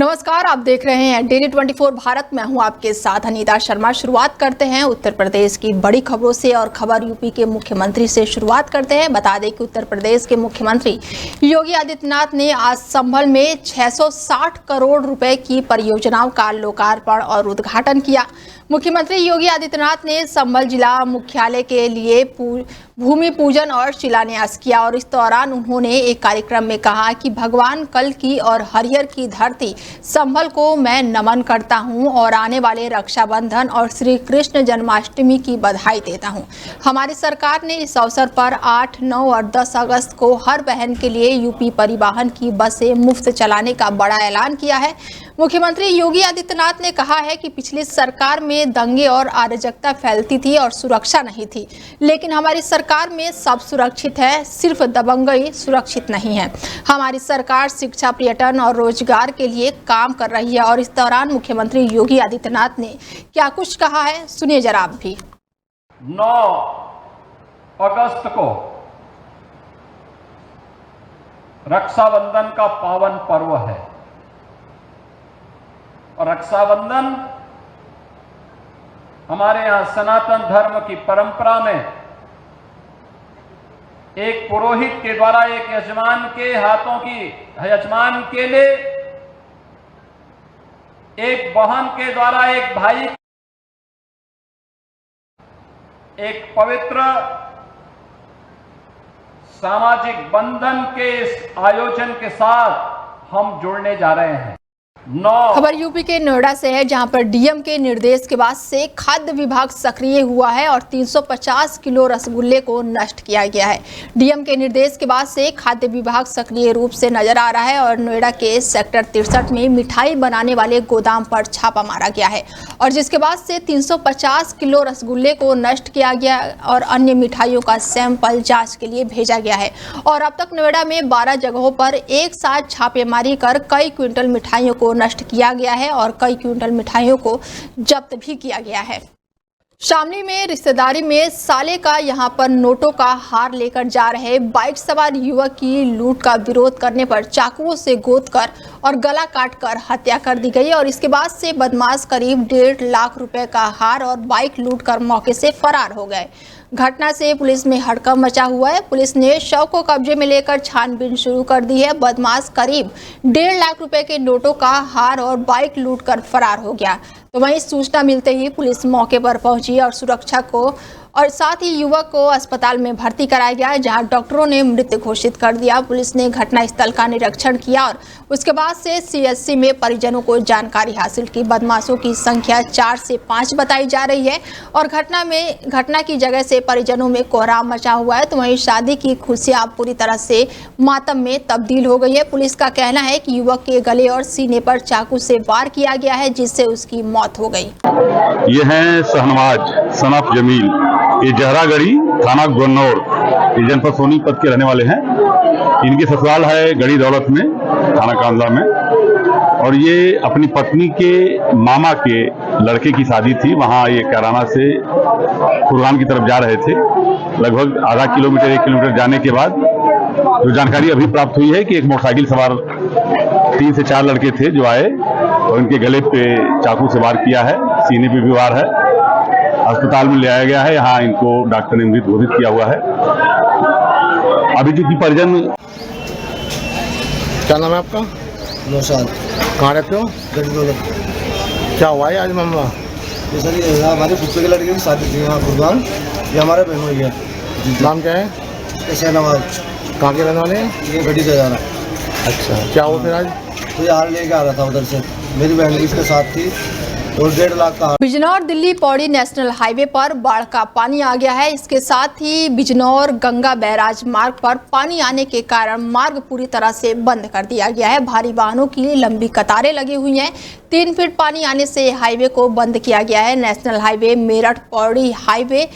नमस्कार, आप देख रहे हैं डेली 24 भारत। मैं हूं आपके साथ अनीता शर्मा। शुरुआत करते हैं उत्तर प्रदेश की बड़ी खबरों से और खबर यूपी के मुख्यमंत्री से शुरुआत करते हैं। बता दें कि उत्तर प्रदेश के मुख्यमंत्री योगी आदित्यनाथ ने आज संभल में 660 करोड़ रुपए की परियोजनाओं का लोकार्पण और उद्घाटन किया। मुख्यमंत्री योगी आदित्यनाथ ने संभल जिला मुख्यालय के लिए भूमि पूजन और शिलान्यास किया और इस दौरान उन्होंने एक कार्यक्रम में कहा कि भगवान कल्की और हरिहर की धरती संभल को मैं नमन करता हूं और आने वाले रक्षाबंधन और श्री कृष्ण जन्माष्टमी की बधाई देता हूं। हमारी सरकार ने इस अवसर पर 8, 9 और 10 अगस्त को हर बहन के लिए यूपी परिवहन की बसें मुफ्त चलाने का बड़ा ऐलान किया है। मुख्यमंत्री योगी आदित्यनाथ ने कहा है कि पिछली सरकार में दंगे और अराजकता फैलती थी और सुरक्षा नहीं थी, लेकिन हमारी सरकार में सब सुरक्षित है, सिर्फ दबंगई सुरक्षित नहीं है। हमारी सरकार शिक्षा, पर्यटन और रोजगार के लिए काम कर रही है। और इस दौरान मुख्यमंत्री योगी आदित्यनाथ ने क्या कुछ कहा है, सुनिए जरा आप भी। 9 अगस्त को रक्षाबंधन का पावन पर्व है और रक्षाबंधन हमारे यहां सनातन धर्म की परंपरा में एक पुरोहित के द्वारा एक यजमान के हाथों की यजमान के लिए, एक बहन के द्वारा एक भाई, एक पवित्र सामाजिक बंधन के इस आयोजन के साथ हम जुड़ने जा रहे हैं। खबर यूपी के नोएडा से है, जहां पर डीएम के निर्देश के बाद से खाद्य विभाग सक्रिय हुआ है और 350 किलो रसगुल्ले को नष्ट किया गया है। डीएम के निर्देश के बाद से खाद्य विभाग सक्रिय रूप से नजर आ रहा है और नोएडा के सेक्टर 63 में मिठाई बनाने वाले गोदाम पर छापा मारा गया है और जिसके बाद से 350 किलो रसगुल्ले को नष्ट किया गया और अन्य मिठाइयों का सैंपल जाँच के लिए भेजा गया है। और अब तक नोएडा में 12 जगहों पर एक साथ छापेमारी कर कई क्विंटल मिठाइयों को नष्ट किया गया है और कई क्विंटल मिठाइयों को जब्त भी किया गया है। शामली में रिश्तेदारी में साले का यहां पर नोटों का हार लेकर जा रहे बाइक सवार युवक की लूट का विरोध करने पर चाकुओं से गोदकर और गला काटकर हत्या कर दी गई और इसके बाद से बदमाश करीब 1.5 लाख रुपए का हार और बाइक लूट कर मौके से फरार हो गए। घटना से पुलिस में हड़कंप मचा हुआ है। पुलिस ने शव को कब्जे में लेकर छानबीन शुरू कर दी है। बदमाश करीब 1.5 लाख रुपए के नोटों का हार और बाइक लूट कर फरार हो गया। तो वहीं सूचना मिलते ही पुलिस मौके पर पहुंची और सुरक्षा को और साथ ही युवक को अस्पताल में भर्ती कराया गया, जहां डॉक्टरों ने मृत घोषित कर दिया। पुलिस ने घटनास्थल का निरीक्षण किया और उसके बाद से सीएचसी में परिजनों को जानकारी हासिल की। बदमाशों की संख्या 4 से 5 बताई जा रही है और घटना की जगह से परिजनों में कोहराम मचा हुआ है। तो वहीं शादी की खुशियां पूरी तरह से मातम में तब्दील हो गई है। पुलिस का कहना है कि युवक के गले और सीने पर चाकू से वार किया गया है, जिससे उसकी मौत हो गई। ये हैं शहनवाज सनफ जमील, ये जहरागढ़ी थाना गन्नौर, ये जनपद सोनीपत के रहने वाले हैं। इनकी ससुराल है गढ़ी दौलत में, थाना कांदला में, और ये अपनी पत्नी के मामा के लड़के की शादी थी। वहाँ ये कैराना से खुरगान की तरफ जा रहे थे। लगभग आधा किलोमीटर 1 किलोमीटर जाने के बाद जो जानकारी अभी प्राप्त हुई है कि एक मोटरसाइकिल सवार 3 से 4 लड़के थे जो आए और इनके गले पे चाकू से वार किया है, सीने पे भी वार है। अस्पताल में ले आया गया है, यहाँ इनको डॉक्टर ने मृत घोषित किया हुआ है। अभिजीत की परिजन। क्या नाम है आपका? नौशाद। कहाँ रहते हो? गढ़ी दौलत। क्या हुआ है आज मामला? ये सर ये हमारे फुफ्फे के लड़के की शादी थी यहाँ गुरुग्राम, ये हमारे बहन हुई है। नाम क्या है? शहनवाज। कहाँ के रहने वाले हैं? ये गढ़ी से जा रहा। अच्छा, क्या हुआ फिर आज? तो ये हार लेके आ रहा था उधर से, मेरी बहन इसके साथ थी और 1.5 लाख का। बिजनौर दिल्ली पौड़ी नेशनल हाईवे पर बाढ़ का पानी आ गया है। इसके साथ ही बिजनौर गंगा बैराज मार्ग पर पानी आने के कारण मार्ग पूरी तरह से बंद कर दिया गया है। भारी वाहनों की लंबी कतारें लगी हुई हैं। 3 फीट पानी आने से हाईवे को बंद किया गया है। National highway Meerut Pauri highway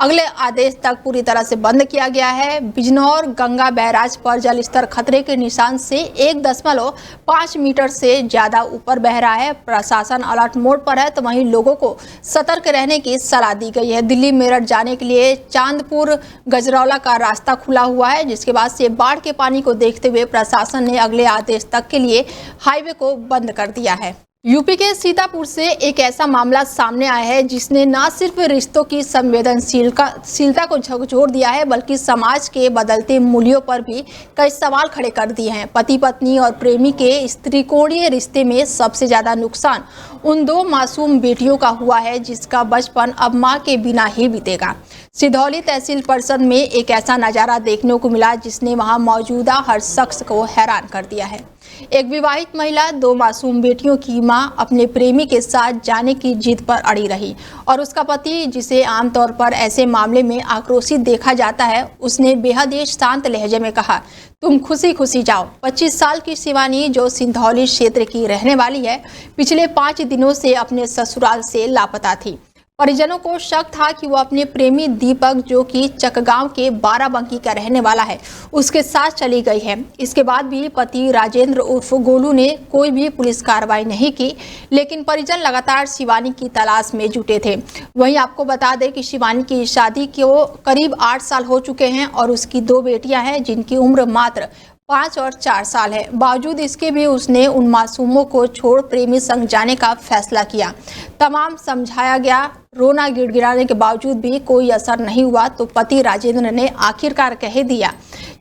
अगले आदेश तक पूरी तरह से बंद किया गया है। बिजनौर गंगा बैराज पर जल स्तर खतरे के निशान से 1.5 मीटर से ज्यादा ऊपर बह रहा है। प्रशासन अलर्ट मोड पर है, तो वहीं लोगों को सतर्क रहने की सलाह दी गई है। दिल्ली मेरठ जाने के लिए चांदपुर गजरौला का रास्ता खुला हुआ है, जिसके बाद से बाढ़ के पानी को देखते हुए प्रशासन ने अगले आदेश तक के लिए हाईवे को बंद कर दिया है। यूपी के सीतापुर से एक ऐसा मामला सामने आया है जिसने न सिर्फ रिश्तों की संवेदनशीलता को झकझोर दिया है, बल्कि समाज के बदलते मूल्यों पर भी कई सवाल खड़े कर दिए हैं। पति पत्नी और प्रेमी के इस त्रिकोणीय रिश्ते में सबसे ज्यादा नुकसान उन 2 मासूम बेटियों का हुआ है, जिसका बचपन अब मां के बिना ही बीतेगा। सिधौली तहसील परिषद में एक ऐसा नजारा देखने को मिला जिसने वहां मौजूदा हर शख्स को हैरान कर दिया है। एक विवाहित महिला 2 मासूम बेटियों की मां अपने प्रेमी के साथ जाने की जिद पर अड़ी रही और उसका पति, जिसे आमतौर पर ऐसे मामले में आक्रोशित देखा जाता है, उसने बेहद ही शांत लहजे में कहा, तुम खुशी खुशी जाओ। 25 साल की शिवानी, जो सिंधौली क्षेत्र की रहने वाली है, पिछले 5 दिनों से अपने ससुराल से लापता थी। परिजनों को शक था कि वो अपने प्रेमी दीपक, जो कि चकगांव के बाराबंकी का रहने वाला है, उसके साथ चली गई है। इसके बाद भी पति राजेंद्र उर्फ गोलू ने कोई भी पुलिस कार्रवाई नहीं की, लेकिन परिजन लगातार शिवानी की तलाश में जुटे थे। वहीं आपको बता दें कि शिवानी की शादी को करीब 8 साल हो चुके हैं और उसकी 2 बेटियां हैं, जिनकी उम्र मात्र 5 और 4 साल है। बावजूद इसके भी उसने उन मासूमों को छोड़ प्रेमी संग जाने का फैसला किया। तमाम समझाया गया, रोना गिड़गिड़ाने के बावजूद भी कोई असर नहीं हुआ, तो पति राजेंद्र ने आखिरकार कह दिया,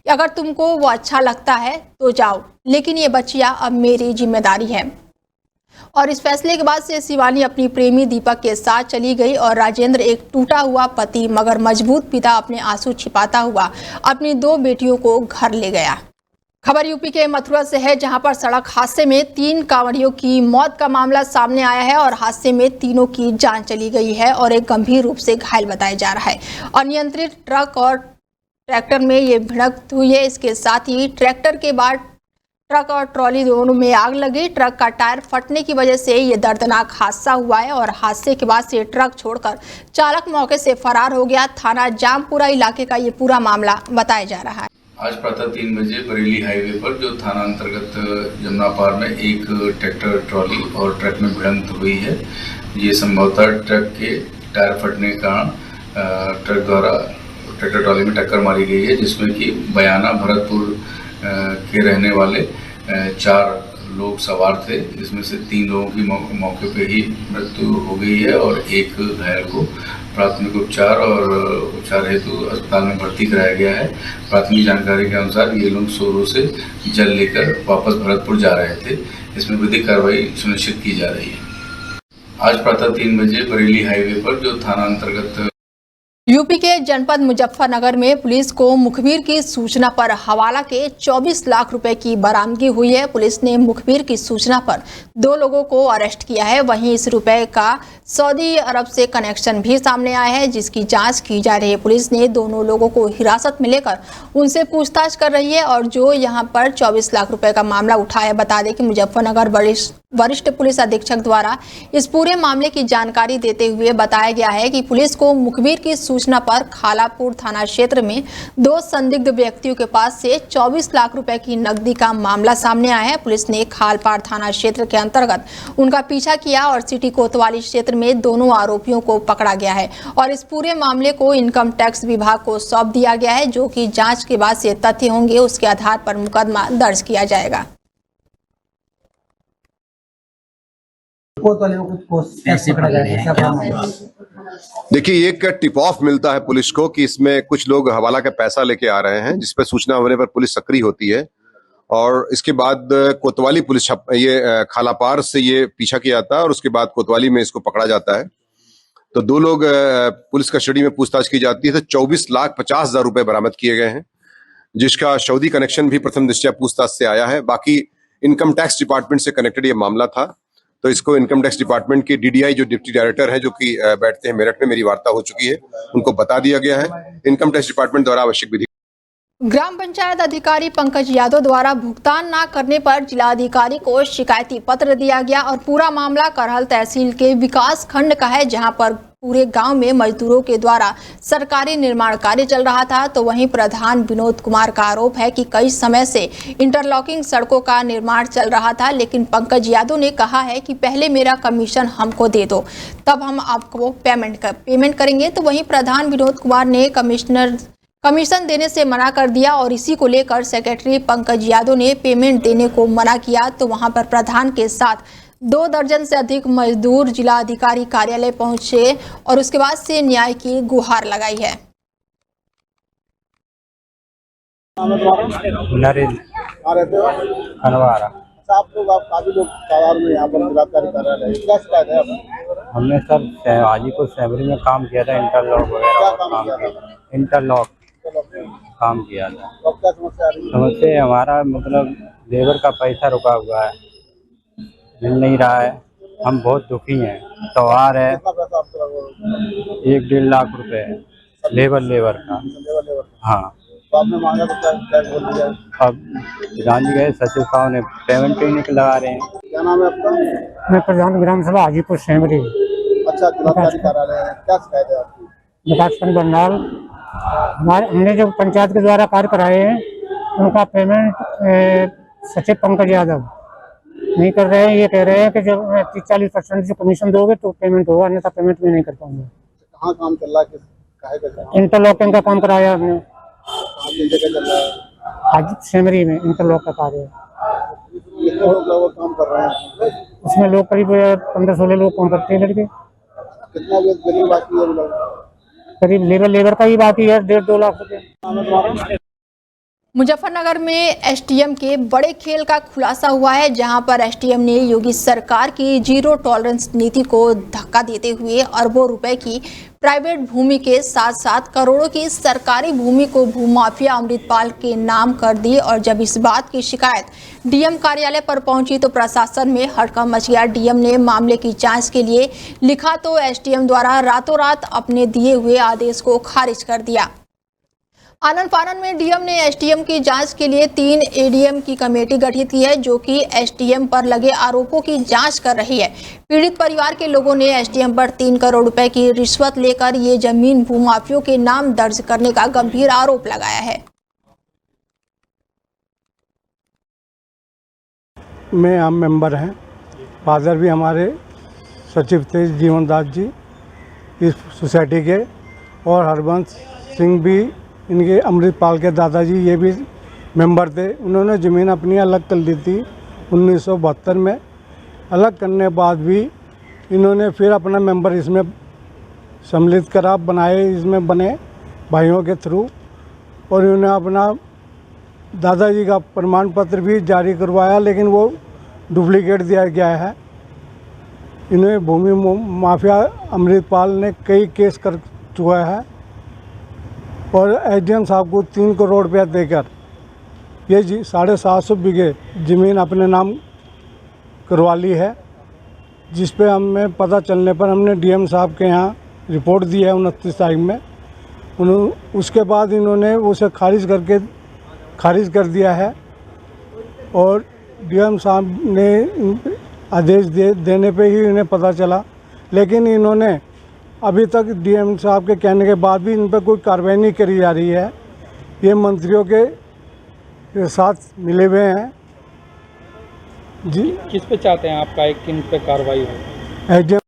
अगर तुमको वो अच्छा लगता है तो जाओ, लेकिन ये बच्चियां अब मेरी जिम्मेदारी है। और इस फैसले के बाद से शिवानी अपनी प्रेमी दीपक के साथ चली गई और राजेंद्र, एक टूटा हुआ पति मगर मजबूत पिता, अपने आंसू छिपाता हुआ अपनी 2 बेटियों को घर ले गया। खबर यूपी के मथुरा से है, जहां पर सड़क हादसे में 3 कांवड़ियों की मौत का मामला सामने आया है और हादसे में तीनों की जान चली गई है और एक गंभीर रूप से घायल बताया जा रहा है। अनियंत्रित ट्रक और ट्रैक्टर में ये भिड़ंत हुई है। इसके साथ ही ट्रैक्टर के बाद ट्रक और ट्रॉली दोनों में आग लगी। ट्रक का टायर फटने की वजह से ये दर्दनाक हादसा हुआ है और हादसे के बाद से ट्रक छोड़कर चालक मौके से फरार हो गया। थाना जामपुरा इलाके का ये पूरा मामला बताया जा रहा है। आज प्रातः 3 बजे बरेली हाईवे पर, जो थाना अंतर्गत जमुना पार में, एक ट्रैक्टर ट्रॉली और ट्रक में भिड़ंत हुई है। ये संभवतः ट्रक के टायर फटने का ट्रक द्वारा ट्रैक्टर ट्रॉली में टक्कर मारी गई है, जिसमें कि बयाना भरतपुर के रहने वाले 4 लोग सवार थे, जिसमें से 3 लोगों की मौके पे ही मृत्यु हो गई है और एक घायल को प्राथमिक उपचार हेतु अस्पताल में भर्ती कराया गया है। प्राथमिक जानकारी के अनुसार ये लोग सोरो से जल लेकर वापस भरतपुर जा रहे थे। इसमें विधिक कार्रवाई सुनिश्चित की जा रही है। आज प्रातः 3 बजे बरेली हाईवे पर, जो थाना अंतर्गत यूपी के जनपद मुजफ्फरनगर में पुलिस को मुखबिर की सूचना पर हवाला के 24 लाख रुपए की बरामदगी हुई है। पुलिस ने मुखबिर की सूचना पर 2 लोगों को अरेस्ट किया है। वहीं इस रुपए का सऊदी अरब से कनेक्शन भी सामने आया है, जिसकी जांच की जा रही है। पुलिस ने दोनों लोगों को हिरासत में लेकर उनसे पूछताछ कर रही है और जो यहां पर 24 लाख रुपए का मामला उठा है। बता दें कि मुजफ्फरनगर वरिष्ठ पुलिस अधीक्षक द्वारा इस पूरे मामले की जानकारी देते हुए बताया गया है कि पुलिस को मुखबिर की सूचना पर खालापुर थाना क्षेत्र में 2 संदिग्ध व्यक्तियों के पास से 24 लाख रुपए की नकदी का मामला सामने आया है। पुलिस ने खालपार थाना क्षेत्र के अंतर्गत उनका पीछा किया और सिटी कोतवाली क्षेत्र में दोनों आरोपियों को पकड़ा गया है और इस पूरे मामले को इनकम टैक्स विभाग को सौंप दिया गया है, जो कि जांच के बाद से तथ्य होंगे उसके आधार पर मुकदमा दर्ज किया जाएगा। देखिए, एक टिप ऑफ मिलता है पुलिस को कि इसमें कुछ लोग हवाला का पैसा लेके आ रहे हैं, जिस पर सूचना होने पर पुलिस सक्रिय होती है और इसके बाद कोतवाली पुलिस ये खालापार से ये पीछा किया जाता है और उसके बाद कोतवाली में इसको पकड़ा जाता है। तो 2 लोग पुलिस कस्टडी में पूछताछ की जाती है। तो 24,50,000 रुपए बरामद किए गए हैं, जिसका सऊदी कनेक्शन भी प्रथम दृष्टया पूछताछ से आया है। बाकी इनकम टैक्स डिपार्टमेंट से कनेक्टेड ये मामला था, तो इसको इनकम टैक्स डिपार्टमेंट के डीडीआई, जो डिप्टी डायरेक्टर है, जो कि बैठते हैं मेरठ में, मेरी वार्ता हो चुकी है, उनको बता दिया गया है। इनकम टैक्स डिपार्टमेंट द्वारा आवश्यक विधि। ग्राम पंचायत अधिकारी पंकज यादव द्वारा भुगतान न करने पर जिलाधिकारी को शिकायती पत्र दिया गया और पूरा मामला करहल तहसील के विकास खंड का है, जहां पर पूरे गांव में मजदूरों के द्वारा सरकारी निर्माण कार्य चल रहा था, तो वहीं प्रधान विनोद कुमार का आरोप है कि कई समय से इंटरलॉकिंग सड़कों का निर्माण चल रहा था, लेकिन पंकज यादव ने कहा है कि पहले मेरा कमीशन हमको दे दो, तब हम आपको पेमेंट करेंगे। तो वहीं प्रधान विनोद कुमार ने कमीशन देने से मना कर दिया और इसी को लेकर सेक्रेटरी पंकज यादव ने पेमेंट देने को मना किया। तो वहां पर प्रधान के साथ 2 दर्जन से अधिक मजदूर जिला अधिकारी कार्यालय पहुंचे और उसके बाद से न्याय की गुहार लगाई है। आप काफी लोग तादाद में यहाँ पर जिलाधिकारी कार्यालय क्या शिकायत है आपकी? हमने सर हाजीपुर शहरी में काम किया था, इंटरलॉक वगैरह इंटरलॉक काम किया था। तो क्या समस्या आ रही है? समस्या हमारा मतलब लेबर का पैसा रुका हुआ है, मिल नहीं रहा है, हम बहुत दुखी हैं। त्योहार है, कितना पैसा आपको लगा? 1-1.5 लाख रुपए लेबर का। हाँ, तो आपने मांगा तो क्या बोल दिया? अब गांधी गए सचिव साहब ने पेमेंट करने के लगा रहे हैं। क्या नाम है आपका? मैं प्रधान ग्राम सभा हाजीपुर शहरी। अच्छा, जिलाधिकारी कार्यालय है, क्या शिकायत है आपकी? विकास खंड बंडाल, हमने जो पंचायत के द्वारा कार्य कराए हैं उनका पेमेंट सचिव पंकज यादव नहीं कर रहे हैं। ये कह रहे हैं कि जब 30-40% जो कमीशन दोगे तो पेमेंट होगा, अन्यथा पेमेंट भी नहीं कर पाऊंगा। कहाँ काम चल रहा है? काहे का काम? इंटरलॉकिंग का काम कराया हमने कहाँ की जगह चल रहा है? हाजीपुर शहरी में इंटरलॉक का कार्य है। कितने लोग काम कर रहे हैं? उसमें लोग करीब 15-16 लोग काम करते हैं लड़के। कितना गरीब बाकी है अभी लोग? करीब लेबर का ही बाकी है 1.5-2 लाख रुपये। मुजफ्फरनगर में एसटीएम के बड़े खेल का खुलासा हुआ है, जहां पर एसटीएम ने योगी सरकार की जीरो टॉलरेंस नीति को धक्का देते हुए अरबों रुपए की प्राइवेट भूमि के साथ साथ करोड़ों की सरकारी भूमि को भूमाफिया अमृतपाल के नाम कर दी। और जब इस बात की शिकायत डीएम कार्यालय पर पहुंची तो प्रशासन में हड़कंप मच गया। डीएम ने मामले की जांच के लिए लिखा तो एसडीएम द्वारा रातों रात अपने दिए हुए आदेश को खारिज कर दिया। आनन फानन में डीएम ने एसडीएम की जांच के लिए 3 एडीएम की कमेटी गठित की है, जो कि एसडीएम पर लगे आरोपों की जांच कर रही है। पीड़ित परिवार के लोगों ने एसडीएम पर 3 करोड़ रुपए की रिश्वत लेकर ये जमीन भूमाफियों के नाम दर्ज करने का गंभीर आरोप लगाया है। में आम मेंबर हैं, फादर भी हमारे सचिव थे जीवन दास जी इस सोसाइटी के, और हरबंश सिंह भी इनके अमृतपाल के दादाजी ये भी मेंबर थे। उन्होंने ज़मीन अपनी अलग कर ली थी 1972 में। अलग करने के बाद भी इन्होंने फिर अपना मेंबर इसमें सम्मिलित करा, बनाए, इसमें बने भाइयों के थ्रू, और इन्होंने अपना दादाजी का प्रमाण पत्र भी जारी करवाया, लेकिन वो डुप्लीकेट दिया गया है। इन्हें भूमि माफिया अमृतपाल ने कई केस कर चुका है और एसडीएम साहब को 3 करोड़ रुपया देकर ये 750 बीघे ज़मीन अपने नाम करवा ली है, जिस पे हमें पता चलने पर हमने डीएम साहब के यहाँ रिपोर्ट दी है 29 तारीख में। उसके बाद इन्होंने उसे खारिज कर दिया है और डीएम साहब ने आदेश देने पे ही इन्हें पता चला, लेकिन इन्होंने अभी तक डीएम साहब के कहने के बाद भी इन पर कोई कार्रवाई नहीं करी जा रही है। ये मंत्रियों के साथ मिले हुए हैं जी। किस पे चाहते हैं आपका एक किन पे कार्रवाई हो?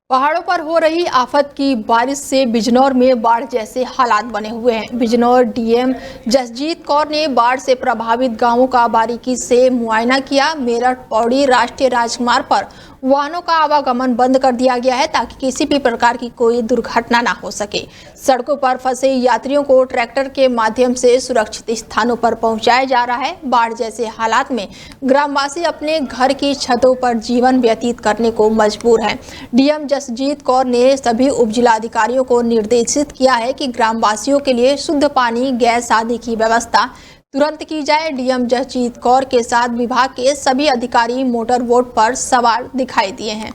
पहाड़ों पर हो रही आफत की बारिश से बिजनौर में बाढ़ जैसे हालात बने हुए हैं। बिजनौर डीएम जसजीत कौर ने बाढ़ से प्रभावित गांवों का बारीकी से मुआयना किया। मेरठ पौड़ी राष्ट्रीय राजमार्ग पर वाहनों का आवागमन बंद कर दिया गया है ताकि किसी भी प्रकार की कोई दुर्घटना ना हो सके। सड़कों पर फंसे यात्रियों को ट्रैक्टर के माध्यम से सुरक्षित स्थानों पर पहुंचाया जा रहा है। बाढ़ जैसे हालात में ग्रामवासी अपने घर की छतों पर जीवन व्यतीत करने को मजबूर हैं। डीएम जसजीत कौर ने सभी उप जिलाधिकारियों को निर्देशित किया है कि ग्रामवासियों के लिए शुद्ध पानी, गैस आदि की व्यवस्था तुरंत की जाए। डीएम जसजीत कौर के साथ विभाग के सभी अधिकारी मोटर बोट पर सवार दिखाई दिए हैं।